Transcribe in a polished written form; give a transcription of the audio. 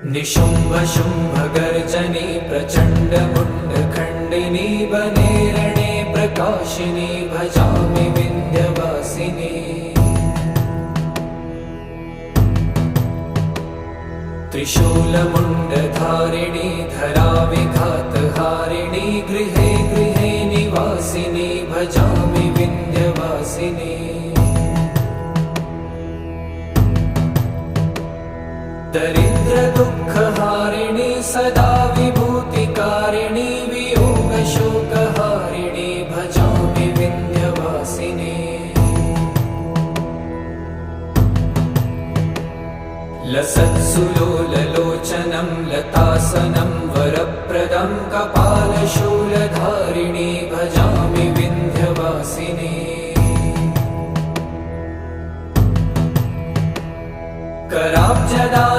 निशुम्भ शुम्भ गर्जनी प्रचण्ड मुण्ड खण्डिनी वने रणे प्रकाशिनी भजामि विन्ध्यवासिनी। त्रिशूलमुण्डधारिणी धराविघातहारिणी गृहे गृहे निवासिनी भजामि विन्ध्यवासिनी। दरिद्रदुःखहारिणी सदा विभूतिकारिणी वियोगशोकहारिणी भजामि विन्ध्यवासिनी। लसत्सुलोललोचनं लतासनं वरप्रदं कपालशूलधारिणी भजामि विन्ध्यवासिनी। कराब्जदान